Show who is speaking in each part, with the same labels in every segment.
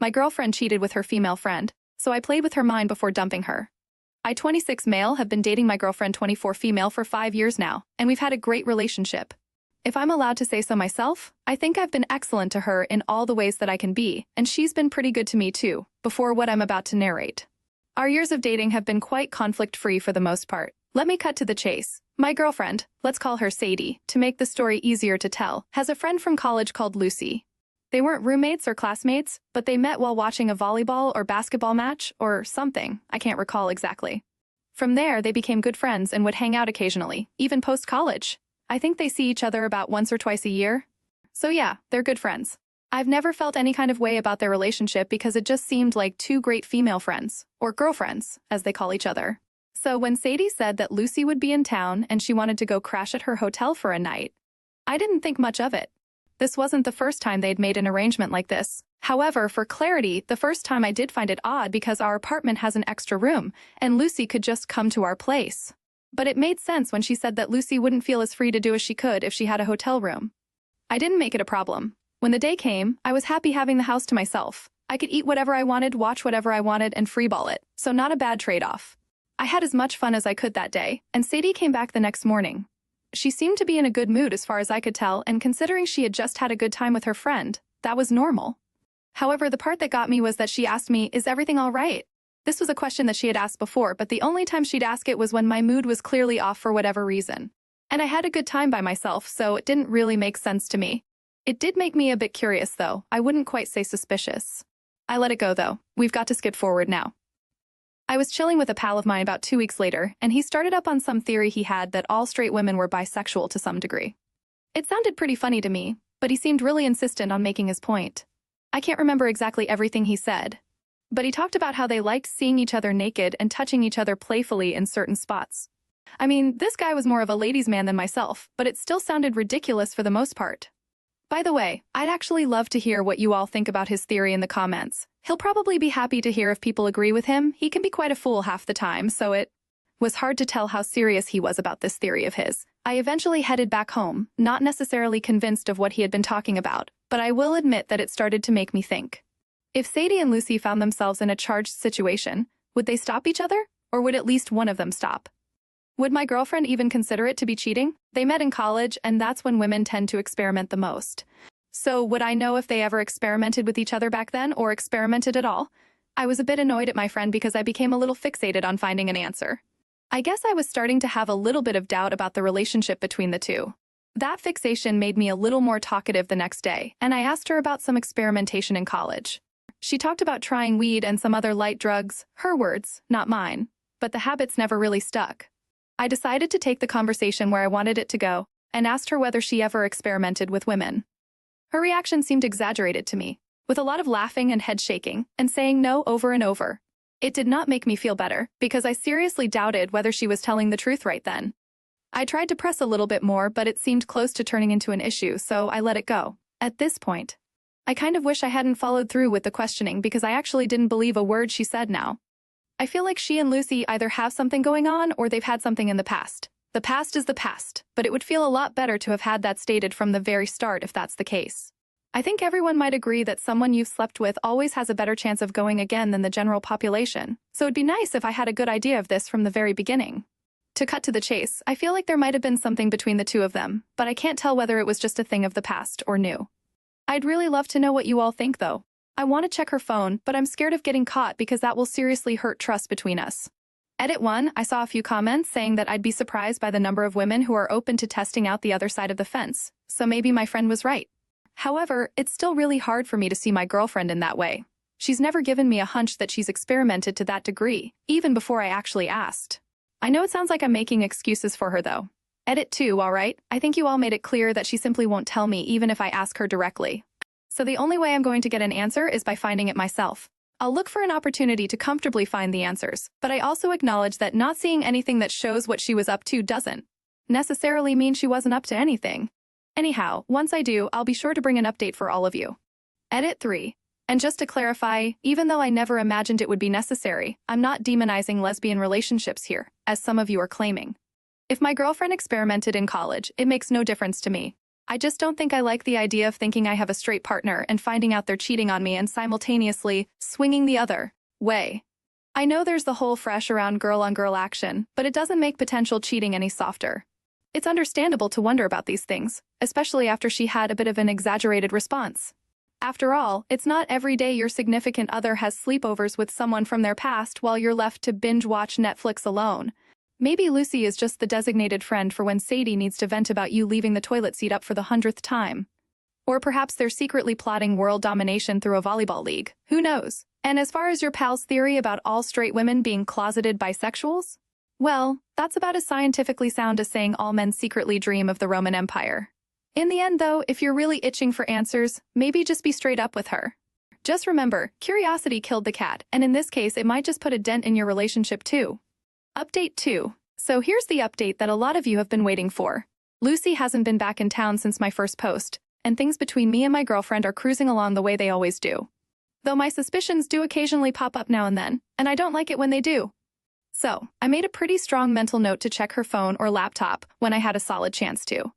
Speaker 1: My girlfriend cheated with her female friend, so I played with her mind before dumping her. I, 26 male, have been dating my girlfriend 24 female for 5 years now, and we've had a great relationship. If I'm allowed to say so myself, I think I've been excellent to her in all the ways that I can be, and she's been pretty good to me too, before what I'm about to narrate. Our years of dating have been quite conflict-free for the most part. Let me cut to the chase. My girlfriend, let's call her Sadie, to make the story easier to tell, has a friend from college called Lucy. They weren't roommates or classmates, but they met while watching a volleyball or basketball match or something, I can't recall exactly. From there, they became good friends and would hang out occasionally, even post-college. I think they see each other about once or twice a year. So yeah, they're good friends. I've never felt any kind of way about their relationship because it just seemed like two great female friends, or girlfriends, as they call each other. So when Sadie said that Lucy would be in town and she wanted to go crash at her hotel for a night, I didn't think much of it. This wasn't the first time they'd made an arrangement like this. However, for clarity, the first time I did find it odd because our apartment has an extra room, and Lucy could just come to our place. But it made sense when she said that Lucy wouldn't feel as free to do as she could if she had a hotel room. I didn't make it a problem. When the day came, I was happy having the house to myself. I could eat whatever I wanted, watch whatever I wanted, and freeball it, so not a bad trade-off. I had as much fun as I could that day, and Sadie came back the next morning. She seemed to be in a good mood as far as I could tell, and considering she had just had a good time with her friend, that was normal. However, the part that got me was that she asked me, "Is everything all right?" This was a question that she had asked before, but the only time she'd ask it was when my mood was clearly off for whatever reason. And I had a good time by myself, so it didn't really make sense to me. It did make me a bit curious, though. I wouldn't quite say suspicious. I let it go, though. We've got to skip forward now. I was chilling with a pal of mine about 2 weeks later, and he started up on some theory he had that all straight women were bisexual to some degree. It sounded pretty funny to me, but he seemed really insistent on making his point. I can't remember exactly everything he said, but he talked about how they liked seeing each other naked and touching each other playfully in certain spots. I mean, this guy was more of a ladies' man than myself, but it still sounded ridiculous for the most part. By the way, I'd actually love to hear what you all think about his theory in the comments. He'll probably be happy to hear if people agree with him. He can be quite a fool half the time, so it was hard to tell how serious he was about this theory of his. I eventually headed back home, not necessarily convinced of what he had been talking about, but I will admit that it started to make me think. If Sadie and Lucy found themselves in a charged situation, would they stop each other, or would at least one of them stop? Would my girlfriend even consider it to be cheating? They met in college, and that's when women tend to experiment the most. So would I know if they ever experimented with each other back then, or experimented at all? I was a bit annoyed at my friend because I became a little fixated on finding an answer. I guess I was starting to have a little bit of doubt about the relationship between the two. That fixation made me a little more talkative the next day, and I asked her about some experimentation in college. She talked about trying weed and some other light drugs, her words, not mine, but the habits never really stuck. I decided to take the conversation where I wanted it to go, and asked her whether she ever experimented with women. Her reaction seemed exaggerated to me, with a lot of laughing and head shaking, and saying no over and over. It did not make me feel better, because I seriously doubted whether she was telling the truth right then. I tried to press a little bit more, but it seemed close to turning into an issue, so I let it go. At this point, I kind of wish I hadn't followed through with the questioning because I actually didn't believe a word she said now. I feel like she and Lucy either have something going on or they've had something in the past. The past is the past, but it would feel a lot better to have had that stated from the very start if that's the case. I think everyone might agree that someone you've slept with always has a better chance of going again than the general population, so it'd be nice if I had a good idea of this from the very beginning. To cut to the chase, I feel like there might have been something between the two of them, but I can't tell whether it was just a thing of the past or new. I'd really love to know what you all think, though. I want to check her phone, but I'm scared of getting caught because that will seriously hurt trust between us. Edit 1, I saw a few comments saying that I'd be surprised by the number of women who are open to testing out the other side of the fence, so maybe my friend was right. However, it's still really hard for me to see my girlfriend in that way. She's never given me a hunch that she's experimented to that degree, even before I actually asked. I know it sounds like I'm making excuses for her, though. Edit 2, alright, I think you all made it clear that she simply won't tell me even if I ask her directly. So the only way I'm going to get an answer is by finding it myself. I'll look for an opportunity to comfortably find the answers, but I also acknowledge that not seeing anything that shows what she was up to doesn't necessarily mean she wasn't up to anything. Anyhow, once I do, I'll be sure to bring an update for all of you. Edit 3. And just to clarify, even though I never imagined it would be necessary, I'm not demonizing lesbian relationships here, as some of you are claiming. If my girlfriend experimented in college, it makes no difference to me. I just don't think I like the idea of thinking I have a straight partner and finding out they're cheating on me and simultaneously swinging the other way. I know there's the whole fresh around girl-on-girl action, but it doesn't make potential cheating any softer. It's understandable to wonder about these things, especially after she had a bit of an exaggerated response. After all, it's not every day your significant other has sleepovers with someone from their past while you're left to binge-watch Netflix alone. Maybe Lucy is just the designated friend for when Sadie needs to vent about you leaving the toilet seat up for the 100th time. Or perhaps they're secretly plotting world domination through a volleyball league. Who knows? And as far as your pal's theory about all straight women being closeted bisexuals? Well, that's about as scientifically sound as saying all men secretly dream of the Roman Empire. In the end, though, if you're really itching for answers, maybe just be straight up with her. Just remember, curiosity killed the cat, and in this case, it might just put a dent in your relationship too. Update 2. So here's the update that a lot of you have been waiting for. Lucy hasn't been back in town since my first post, and things between me and my girlfriend are cruising along the way they always do. Though my suspicions do occasionally pop up now and then, and I don't like it when they do. So, I made a pretty strong mental note to check her phone or laptop when I had a solid chance to.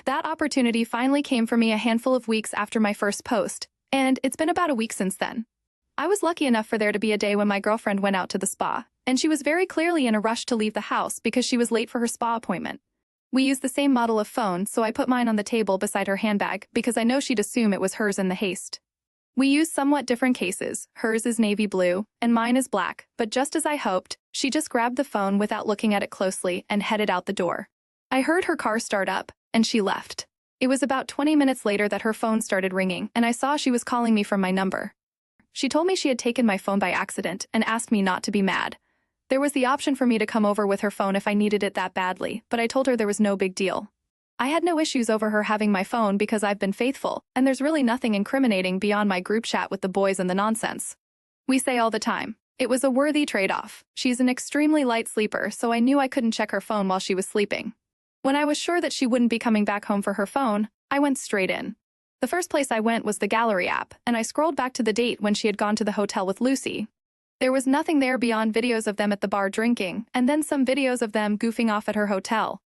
Speaker 1: That opportunity finally came for me a handful of weeks after my first post, and it's been about a week since then. I was lucky enough for there to be a day when my girlfriend went out to the spa, and she was very clearly in a rush to leave the house because she was late for her spa appointment. We used the same model of phone, so I put mine on the table beside her handbag because I know she'd assume it was hers in the haste. We use somewhat different cases. Hers is navy blue, and mine is black, but just as I hoped, she just grabbed the phone without looking at it closely and headed out the door. I heard her car start up, and she left. It was about 20 minutes later that her phone started ringing, and I saw she was calling me from my number. She told me she had taken my phone by accident and asked me not to be mad. There was the option for me to come over with her phone if I needed it that badly, but I told her there was no big deal. I had no issues over her having my phone because I've been faithful, and there's really nothing incriminating beyond my group chat with the boys and the nonsense. We say all the time, it was a worthy trade-off. She's an extremely light sleeper, so I knew I couldn't check her phone while she was sleeping. When I was sure that she wouldn't be coming back home for her phone, I went straight in. The first place I went was the gallery app, and I scrolled back to the date when she had gone to the hotel with Lucy. There was nothing there beyond videos of them at the bar drinking, and then some videos of them goofing off at her hotel.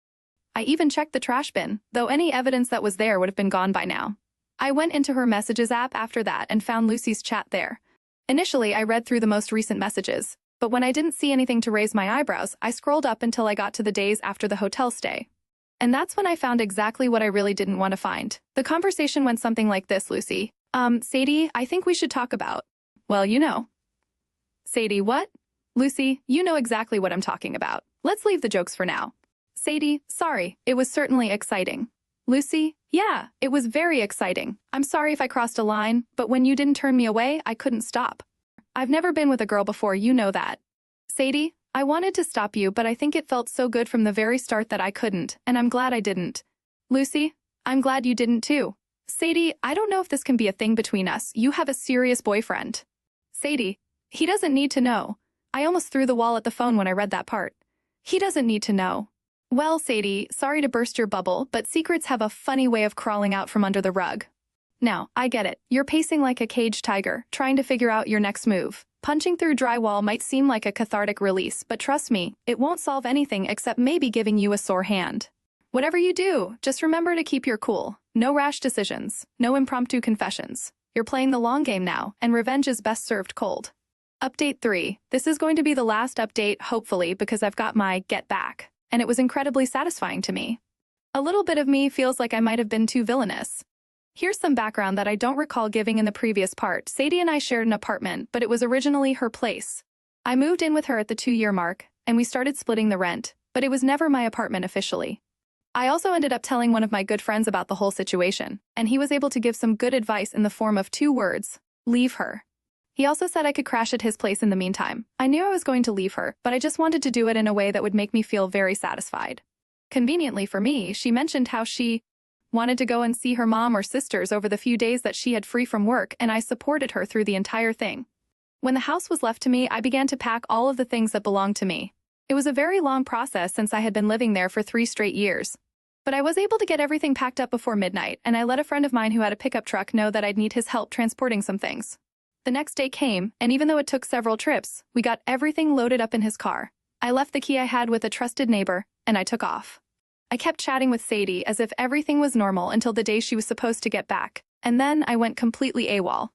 Speaker 1: I even checked the trash bin, though any evidence that was there would have been gone by now. I went into her messages app after that and found Lucy's chat there. Initially, I read through the most recent messages, but when I didn't see anything to raise my eyebrows, I scrolled up until I got to the days after the hotel stay. And that's when I found exactly what I really didn't want to find. The conversation went something like this, Lucy. Sadie, I think we should talk about... Well, you know. Sadie, what? Lucy, you know exactly what I'm talking about. Let's leave the jokes for now. Sadie, sorry, it was certainly exciting. Lucy, yeah, it was very exciting. I'm sorry if I crossed a line, but when you didn't turn me away, I couldn't stop. I've never been with a girl before, you know that. Sadie, I wanted to stop you, but I think it felt so good from the very start that I couldn't, and I'm glad I didn't. Lucy, I'm glad you didn't too. Sadie, I don't know if this can be a thing between us. You have a serious boyfriend. Sadie, he doesn't need to know. I almost threw the wall at the phone when I read that part. He doesn't need to know. Well, Sadie, sorry to burst your bubble, but secrets have a funny way of crawling out from under the rug. Now, I get it. You're pacing like a caged tiger, trying to figure out your next move. Punching through drywall might seem like a cathartic release, but trust me, it won't solve anything except maybe giving you a sore hand. Whatever you do, just remember to keep your cool. No rash decisions, no impromptu confessions. You're playing the long game now, and revenge is best served cold. Update 3. This is going to be the last update, hopefully, because I've got my get back. And it was incredibly satisfying to me. A little bit of me feels like I might have been too villainous. Here's some background that I don't recall giving in the previous part. Sadie and I shared an apartment, but it was originally her place. I moved in with her at the 2-year mark, and we started splitting the rent, but it was never my apartment officially. I also ended up telling one of my good friends about the whole situation, and he was able to give some good advice in the form of 2 words: leave her. He also said I could crash at his place in the meantime. I knew I was going to leave her, but I just wanted to do it in a way that would make me feel very satisfied. Conveniently for me, she mentioned how she wanted to go and see her mom or sisters over the few days that she had free from work, and I supported her through the entire thing. When the house was left to me, I began to pack all of the things that belonged to me. It was a very long process since I had been living there for 3 straight years. But I was able to get everything packed up before midnight, and I let a friend of mine who had a pickup truck know that I'd need his help transporting some things. The next day came, and even though it took several trips, we got everything loaded up in his car. I left the key I had with a trusted neighbor, and I took off. I kept chatting with Sadie as if everything was normal until the day she was supposed to get back, and then I went completely AWOL.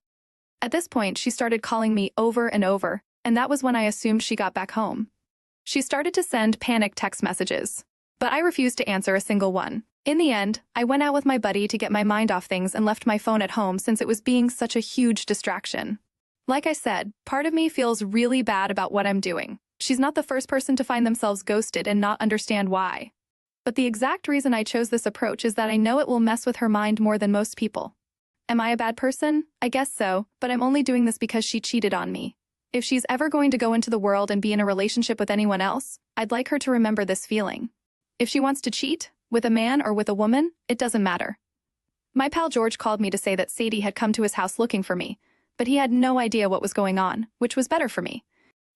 Speaker 1: At this point, she started calling me over and over, and that was when I assumed she got back home. She started to send panic text messages, but I refused to answer a single one. In the end, I went out with my buddy to get my mind off things and left my phone at home since it was being such a huge distraction. Like I said, part of me feels really bad about what I'm doing. She's not the first person to find themselves ghosted and not understand why. But the exact reason I chose this approach is that I know it will mess with her mind more than most people. Am I a bad person? I guess so, but I'm only doing this because she cheated on me. If she's ever going to go into the world and be in a relationship with anyone else, I'd like her to remember this feeling. If she wants to cheat, with a man or with a woman, it doesn't matter. My pal George called me to say that Sadie had come to his house looking for me, but he had no idea what was going on, which was better for me.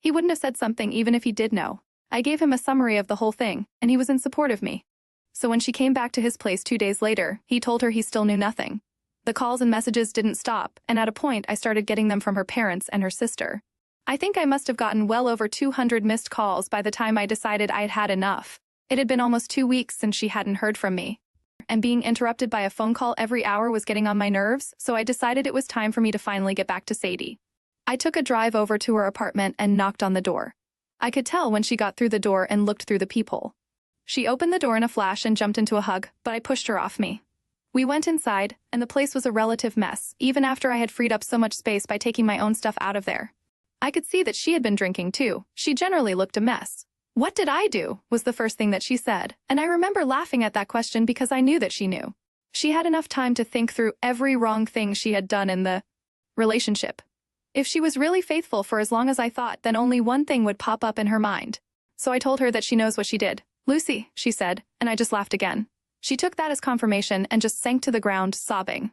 Speaker 1: He wouldn't have said something even if he did know. I gave him a summary of the whole thing, and he was in support of me. So when she came back to his place 2 days later, he told her he still knew nothing. The calls and messages didn't stop, and at a point I started getting them from her parents and her sister. I think I must have gotten well over 200 missed calls by the time I decided I'd had enough. It had been almost 2 weeks since she hadn't heard from me, and being interrupted by a phone call every hour was getting on my nerves, so I decided it was time for me to finally get back to Sadie. I took a drive over to her apartment and knocked on the door. I could tell when she got through the door and looked through the peephole. She opened the door in a flash and jumped into a hug, but I pushed her off me. We went inside, and the place was a relative mess, even after I had freed up so much space by taking my own stuff out of there. I could see that she had been drinking too. She generally looked a mess. "What did I do?" was the first thing that she said, and I remember laughing at that question because I knew that she knew. She had enough time to think through every wrong thing she had done in the relationship. If she was really faithful for as long as I thought, then only one thing would pop up in her mind. So I told her that she knows what she did. "Lucy," she said, and I just laughed again. She took that as confirmation and just sank to the ground, sobbing.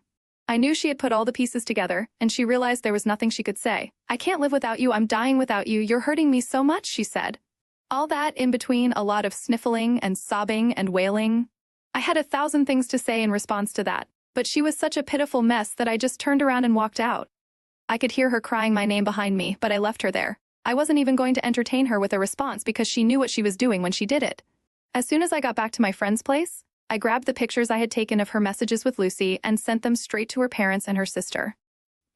Speaker 1: I knew she had put all the pieces together, and she realized there was nothing she could say. "I can't live without you, I'm dying without you, you're hurting me so much," she said. All that in between a lot of sniffling and sobbing and wailing. I had 1,000 things to say in response to that, but she was such a pitiful mess that I just turned around and walked out. I could hear her crying my name behind me, but I left her there. I wasn't even going to entertain her with a response because she knew what she was doing when she did it. As soon as I got back to my friend's place, I grabbed the pictures I had taken of her messages with Lucy and sent them straight to her parents and her sister.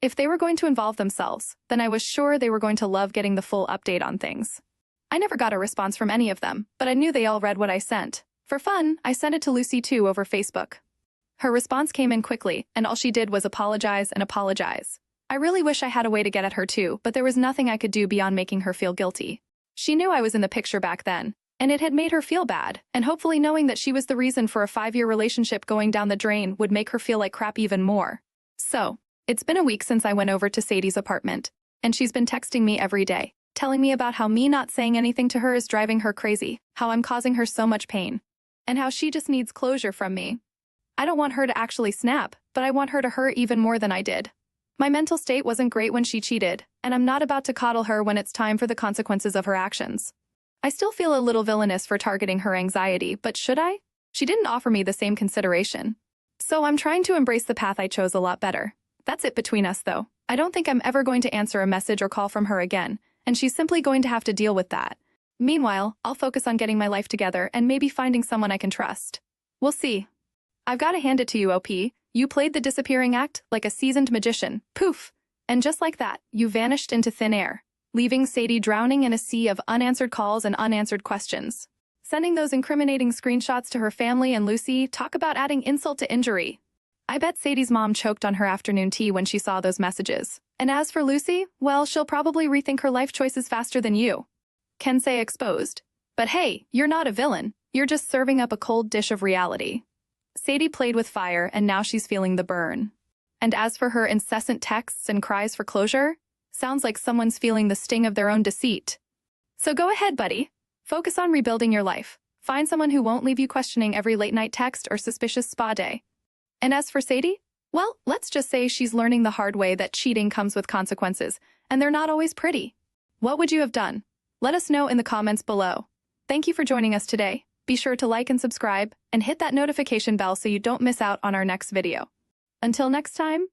Speaker 1: If they were going to involve themselves, then I was sure they were going to love getting the full update on things. I never got a response from any of them, but I knew they all read what I sent. For fun, I sent it to Lucy too over Facebook. Her response came in quickly, and all she did was apologize and apologize. I really wish I had a way to get at her too, but there was nothing I could do beyond making her feel guilty. She knew I was in the picture back then, and it had made her feel bad, and hopefully knowing that she was the reason for a 5-year relationship going down the drain would make her feel like crap even more. So, it's been a week since I went over to Sadie's apartment, and she's been texting me every day, telling me about how me not saying anything to her is driving her crazy, how I'm causing her so much pain, and how she just needs closure from me. I don't want her to actually snap, but I want her to hurt even more than I did. My mental state wasn't great when she cheated, and I'm not about to coddle her when it's time for the consequences of her actions. I still feel a little villainous for targeting her anxiety, but should I? She didn't offer me the same consideration. So I'm trying to embrace the path I chose a lot better. That's it between us, though. I don't think I'm ever going to answer a message or call from her again, and she's simply going to have to deal with that. Meanwhile, I'll focus on getting my life together and maybe finding someone I can trust. We'll see. I've got to hand it to you, OP. You played the disappearing act like a seasoned magician. Poof! And just like that, you vanished into thin air, leaving Sadie drowning in a sea of unanswered calls and unanswered questions. Sending those incriminating screenshots to her family and Lucy, talk about adding insult to injury. I bet Sadie's mom choked on her afternoon tea when she saw those messages. And as for Lucy, well, she'll probably rethink her life choices faster than you. Can say exposed. But hey, you're not a villain. You're just serving up a cold dish of reality. Sadie played with fire, and now she's feeling the burn. And as for her incessant texts and cries for closure, sounds like someone's feeling the sting of their own deceit. So go ahead, buddy. Focus on rebuilding your life. Find someone who won't leave you questioning every late-night text or suspicious spa day. And as for Sadie, well, let's just say she's learning the hard way that cheating comes with consequences, and they're not always pretty. What would you have done? Let us know in the comments below. Thank you for joining us today. Be sure to like and subscribe, and hit that notification bell so you don't miss out on our next video. Until next time,